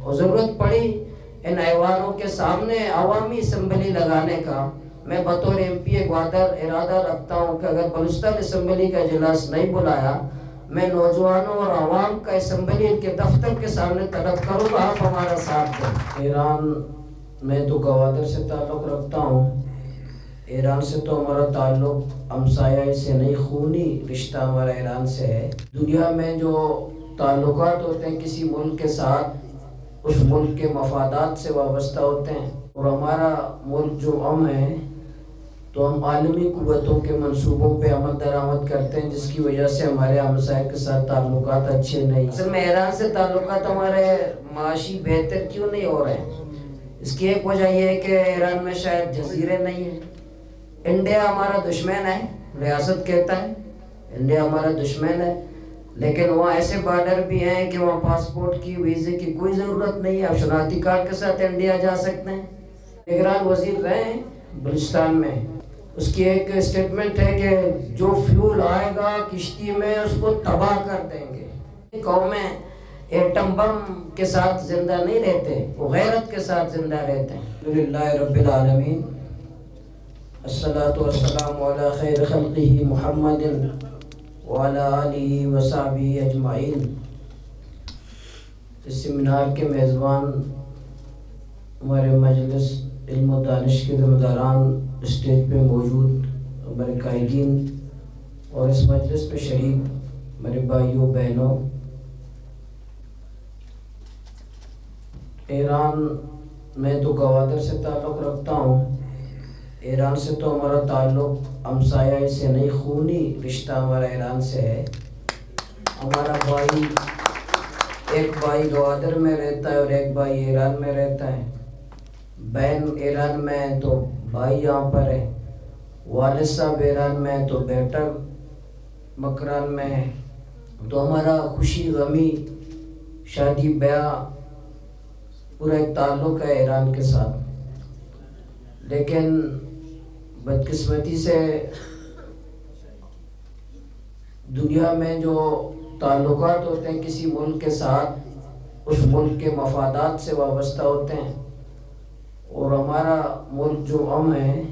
اور ضرورت پڑی ان ایوانوں کے سامنے عوامی اسمبلی لگانے کا، میں بطور ایم پی گوادر ارادہ رکھتا ہوں کہ اگر بلوچستان اسمبلی کا اجلاس نہیں بلایا، میں نوجوانوں اور عوام کا اسمبلی ان کے دفتر کے سامنے طلب کروں گا، آپ ہمارا ساتھ دیں۔ ایران میں تو گوادر سے تعلق رکھتا ہوں، ایران سے تو ہمارا تعلق ہمسایہ سے نہیں، خونی رشتہ ہمارا ایران سے ہے۔ دنیا میں جو تعلقات ہوتے ہیں کسی ملک کے ساتھ، اس ملک کے مفادات سے وابستہ ہوتے ہیں، اور ہمارا ملک جو ہے تو ہم عالمی قوتوں کے منصوبوں پہ عمل درآمد کرتے ہیں، جس کی وجہ سے ہمارے ہمسائے کے ساتھ تعلقات اچھے نہیں۔ اصل میں ایران سے تعلقات ہمارے معاشی بہتر کیوں نہیں ہو رہے ہیں؟ اس کی ایک وجہ یہ ہے کہ ایران میں شاید جزیرے نہیں ہیں۔ انڈیا ہمارا دشمن ہے، ریاست کہتا ہے انڈیا ہمارا دشمن ہے، لیکن وہاں ایسے بارڈر بھی ہیں کہ وہاں پاسپورٹ کی، ویزے کی کوئی ضرورت نہیں ہے، آپ شناختی کارڈ کے ساتھ انڈیا جا سکتے ہیں۔ نگران وزیر رہے ہیں بلوچستان میں، اس کی ایک اسٹیٹمنٹ ہے کہ جو فیول آئے گا کشتی میں اس کو تباہ کر دیں گے۔ قومیں ایٹم بم کے ساتھ زندہ نہیں رہتے، وہ غیرت کے ساتھ زندہ رہتے ہیں۔ الحمدللہ رب العالمین، الصلاۃ والسلام علی خیر خلقہ محمد وعلی آلہ وصحبہ اجمعین۔ اس سیمینار کے میزبان ہمارے مجلس علم و دانش کے ذمہ داران، اسٹیج پہ موجود ہمارے قائدین اور اس مجلس پہ شریک میرے بھائیوں بہنوں، ایران میں تو گوادر سے تعلق رکھتا ہوں، ایران سے تو ہمارا تعلق ہمسایہ سے نہیں، خونی رشتہ ہمارا ایران سے ہے۔ ہمارا بھائی، ایک بھائی گوادر میں رہتا ہے اور ایک بھائی ایران میں رہتا ہے، بہن ایران میں ہے تو بھائی یہاں پر ہے، والد صاحب ایران میں ہے تو بیٹا مکران میں ہے، تو ہمارا خوشی غمی، شادی بیاہ، پورا ایک تعلق ہے ایران کے ساتھ۔ لیکن بدقسمتی سے دنیا میں جو تعلقات ہوتے ہیں کسی ملک کے ساتھ، اس ملک کے مفادات سے وابستہ ہوتے ہیں، اور ہمارا ملک جو ہے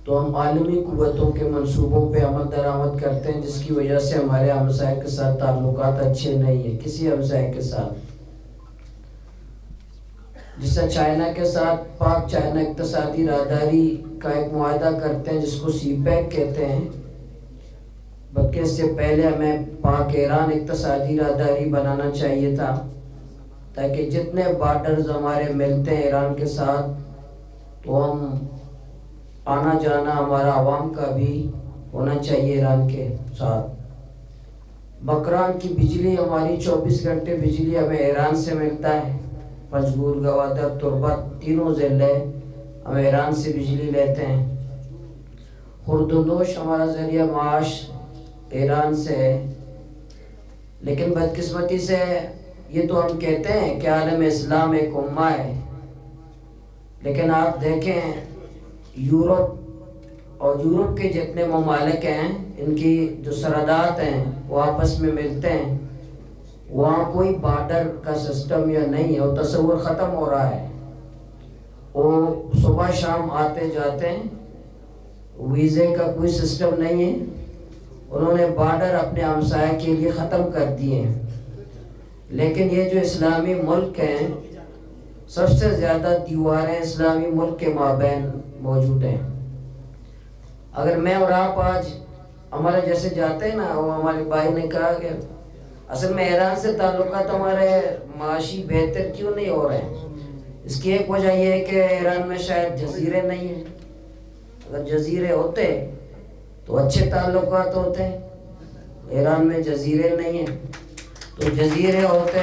تو ہم عالمی قوتوں کے منصوبوں پہ عمل درآمد کرتے ہیں، جس کی وجہ سے ہمارے ہمسائے کے ساتھ تعلقات اچھے نہیں ہیں کسی ہمسائے کے ساتھ۔ جس سے چائنا کے ساتھ پاک چائنا اقتصادی راہداری کا ایک معاہدہ کرتے ہیں، جس کو سی پیک کہتے ہیں، بلکہ اس سے پہلے ہمیں پاک ایران اقتصادی راہداری بنانا چاہیے تھا، تاکہ جتنے بارڈرز ہمارے ملتے ہیں ایران کے ساتھ تو ہم آنا جانا ہمارا عوام کا بھی ہونا چاہیے ایران کے ساتھ۔ بکران کی بجلی، ہماری 24 گھنٹے بجلی ہمیں ایران سے ملتا ہے، پنجگور، گوادر، تربت، تینوں ضلع ہم ایران سے بجلی لیتے ہیں۔ خوردونوش ہمارا ذریعہ معاش ایران سے ہے، لیکن بدقسمتی سے یہ تو ہم کہتے ہیں کہ عالم اسلام ایک امہ ہے، لیکن آپ دیکھیں یورپ اور یورپ کے جتنے ممالک ہیں، ان کی جو سرحدات ہیں وہ آپس میں ملتے ہیں، وہاں کوئی بارڈر کا سسٹم یا نہیں ہے، وہ تصور ختم ہو رہا ہے، وہ صبح شام آتے جاتے ہیں، ویزے کا کوئی سسٹم نہیں ہے، انہوں نے بارڈر اپنے ہمسایہ کے لیے ختم کر دیے ہیں۔ لیکن یہ جو اسلامی ملک ہیں، سب سے زیادہ دیواریں اسلامی ملک کے مابین موجود ہیں۔ اگر میں اور آپ آج ہمارے جیسے جاتے ہیں نا، وہ ہمارے بھائی نے کہا کہ اصل میں ایران سے تعلقات ہمارے معاشی بہتر کیوں نہیں ہو رہے ہیں؟ اس کی ایک وجہ یہ ہے کہ ایران میں شاید جزیرے نہیں ہیں، اگر جزیرے ہوتے تو اچھے تعلقات ہوتے ہیں، ایران میں جزیرے نہیں ہیں، تو جزیرے ہوتے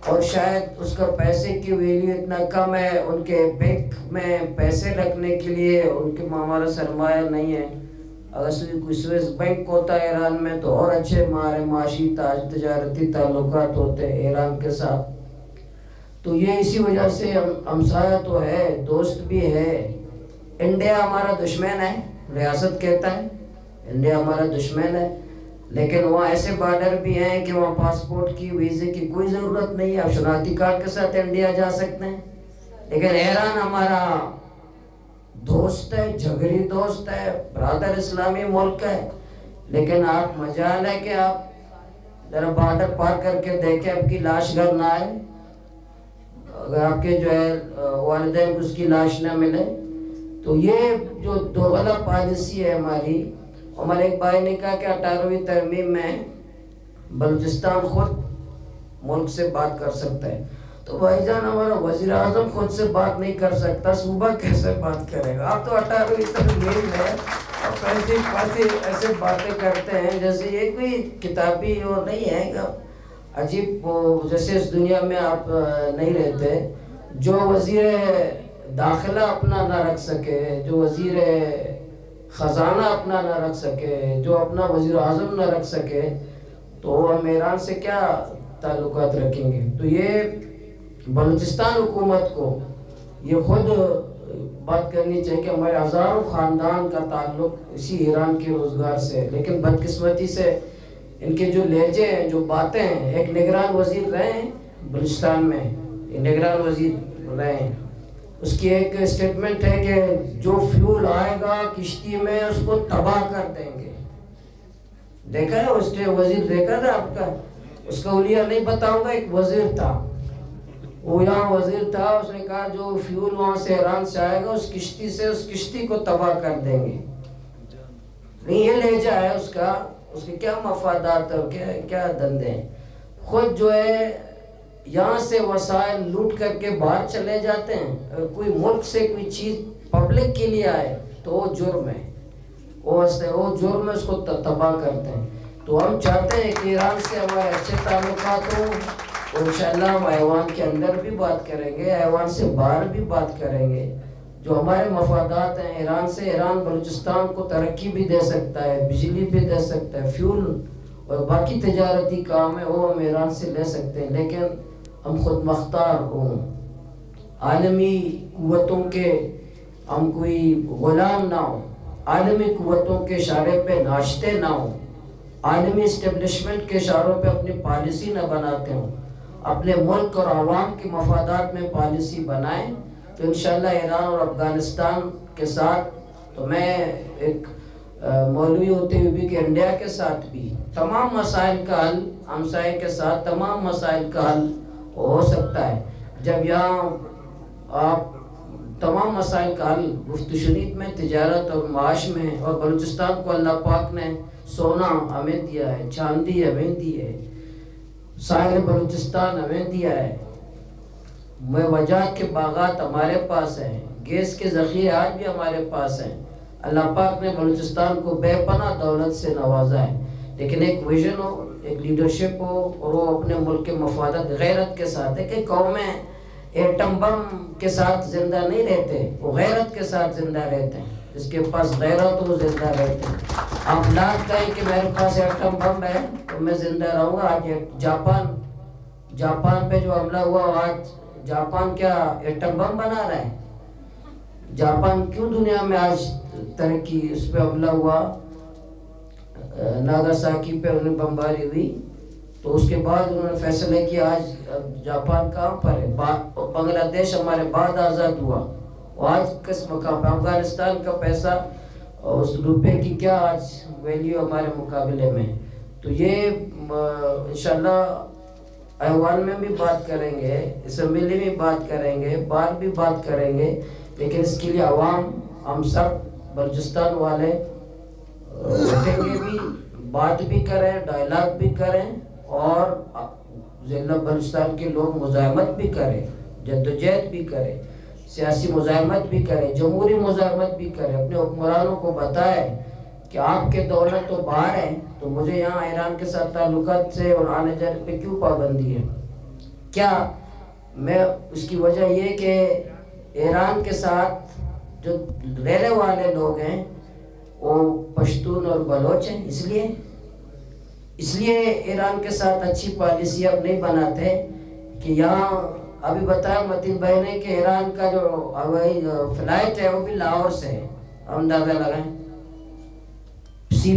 اور شاید اس کا پیسے کی ویلیو اتنا کم ہے، ان کے بینک میں پیسے رکھنے کے لیے ان کے ہمارا سرمایہ نہیں ہے۔ اگر کوئی سوئس بینک ہوتا ہے ایران میں تو اور اچھے ہمارے معاشی تجارتی تعلقات ہوتے ہیں ایران کے ساتھ۔ تو یہ اسی وجہ سے ہمسایہ تو ہے، دوست بھی ہے۔ انڈیا ہمارا دشمن ہے، ریاست کہتا ہے انڈیا ہمارا دشمن ہے، لیکن وہاں ایسے بارڈر بھی ہیں کہ وہاں پاسپورٹ کی ویزے کی کوئی ضرورت نہیں ہے، آپ شناختی کارڈ کے ساتھ انڈیا جا سکتے ہیں۔ لیکن ایران ہمارا دوست ہے، جھگڑی دوست ہے، برادر اسلامی ملک ہے، لیکن آپ مجال ہے کہ آپ ذرا بارڈر پار کر کے دیکھیں، آپ کی لاش گھر نہ آئے، اگر آپ کے جو ہے والدین کو اس کی لاش نہ ملے۔ تو یہ جو دوغلا پالیسی ہے ہمارے ایک بھائی نے کہا کہ 18ویں ترمیم میں بلوچستان خود ملک سے بات کر سکتا ہے۔ تو بھائی جان ہمارا وزیر اعظم خود سے بات نہیں کر سکتا، صوبہ کیسے بات کرے گا؟ آپ تو 18ویں ترمیم میں ایسے باتیں کرتے ہیں جیسے یہ کوئی کتابی وہ نہیں ہے کہ عجیب، جیسے اس دنیا میں آپ نہیں رہتے۔ جو وزیر داخلہ اپنا نہ رکھ سکے، جو وزیر خزانہ اپنا نہ رکھ سکے، جو اپنا وزیر اعظم نہ رکھ سکے، تو ہم ایران سے کیا تعلقات رکھیں گے؟ تو یہ بلوچستان حکومت کو یہ خود بات کرنی چاہیے کہ ہمارے ہزاروں خاندان کا تعلق اسی ایران کے روزگار سے، لیکن بدقسمتی سے ان کے جو لہجے ہیں، جو باتیں ہیں، ایک نگران وزیر رہے ہیں بلوچستان میں، نگران وزیر رہے ہیں، اس کی ایک اسٹیٹمنٹ ہے کہ جو فیول آئے گا کشتی میں اس کو تباہ کر دیں گے۔ دیکھا ہے اس کے وزیر، دیکھا تھا آپ کا، اس کا اولیاء نہیں بتاؤں گا، ایک وزیر تھا، وہ یہاں وزیر تھا، اس نے کہا جو فیول وہاں سے ایران سے آئے گا اس کشتی سے، اس کشتی کو تباہ کر دیں گے۔ نہیں، یہ لہجہ ہے اس کا، اس کے کیا مفادات اور کیا دندے ہیں۔ خود جو ہے یہاں سے وسائل لوٹ کر کے باہر چلے جاتے ہیں، اگر کوئی ملک سے کوئی چیز پبلک کے لیے آئے تو وہ جرم ہے، وہ جرم ہے، اس کو تباہ کرتے ہیں۔ تو ہم چاہتے ہیں کہ ایران سے ہمارے اچھے تعلقات ہوں، اور انشاءاللہ ہم ایوان کے اندر بھی بات کریں گے، ایوان سے باہر بھی بات کریں گے۔ جو ہمارے مفادات ہیں ایران سے، ایران بلوچستان کو ترقی بھی دے سکتا ہے، بجلی بھی دے سکتا ہے، فیول اور باقی تجارتی کام ہے وہ ہم ایران سے لے سکتے ہیں، لیکن ہم خود مختار ہوں، عالمی قوتوں کے ہم کوئی غلام نہ ہوں، عالمی قوتوں کے اشارے پہ ناچتے نہ ہوں، عالمی اسٹیبلشمنٹ کے اشاروں پہ اپنی پالیسی نہ بناتے ہوں، اپنے ملک اور عوام کے مفادات میں پالیسی بنائیں۔ تو انشاءاللہ ایران اور افغانستان کے ساتھ، تو میں ایک مولوی ہوتے ہوئے بھی کہ انڈیا کے ساتھ بھی تمام مسائل کا حل، ہمسائے کے ساتھ تمام مسائل کا حل ہو سکتا ہے جب یہاں آپ تمام مسائل کا حل گفت و شنید میں، تجارت اور معاش میں، اور بلوچستان کو اللہ پاک نے سونا ہمیں دیا ہے، چاندی ہمیں دی ہے، ساحل بلوچستان ہمیں دیا ہے، وجات کے باغات ہمارے پاس ہیں، گیس کے ذخیرے آج بھی ہمارے پاس ہیں، اللہ پاک نے بلوچستان کو بے پناہ دولت سے نوازا ہے، لیکن ایک ویژن ہو، ایک لیڈرشپ ہو، اور وہ اپنے ملک کے مفادات غیرت کے ساتھ ہے کہ قومیں ایٹم بم کے ساتھ زندہ نہیں رہتے، وہ غیرت کے ساتھ زندہ رہتے ہیں، جس کے پاس غیرت ہو زندہ رہتے ہیں۔ آپ لاکھ کہیں کہ میرے پاس ایٹم بم ہے تو میں زندہ رہوں گا۔ آج جاپان پہ جو حملہ ہوا، آج جاپان کیا ایٹم بم بنا رہا ہے؟ جاپان کیوں دنیا میں آج ترقی، اس پہ حملہ ہوا، ناگاساکی پہ انہیں بمباری ہوئی، تو اس کے بعد انہوں نے فیصلہ کیا آج جاپان کہاں پر ہے، بنگلہ دیش ہمارے بعد آزاد ہوا، آج کس مقام پہ؟ افغانستان کا پیسہ اور اس روپے کی کیا آج ویلیو ہمارے مقابلے میں؟ تو یہ انشاءاللہ ایوان میں بھی بات کریں گے، اسمبلی میں بات کریں گے، باہر بھی بات کریں گے، لیکن اس کے لیے عوام، ہم سب بلوچستان والے اٹھیں گے بھی، بات بھی کریں، ڈائلاگ بھی کریں، اور ضلع بلوچستان کے لوگ مزاحمت بھی کریں، جدوجہد بھی کریں، سیاسی مزاحمت بھی کریں، جمہوری مزاحمت بھی کریں، اپنے حکمرانوں کو بتائیں کہ آپ کے دولت تو باہر ہے، تو مجھے یہاں ایران کے ساتھ تعلقات سے اور آنے جانے پہ کیوں پابندی ہے؟ کیا میں اس کی وجہ یہ کہ ایران کے ساتھ جو رہنے والے لوگ ہیں وہ پشتون اور بلوچ ہیں، اس لیے ایران کے ساتھ اچھی پالیسی اب نہیں بناتے کہ یہاں ابھی بتایا متین بھائی نے کہ ایران کا جو ہوائی فلائٹ ہے وہ بھی لاہور سے ہے، اندازہ لگائیں، سی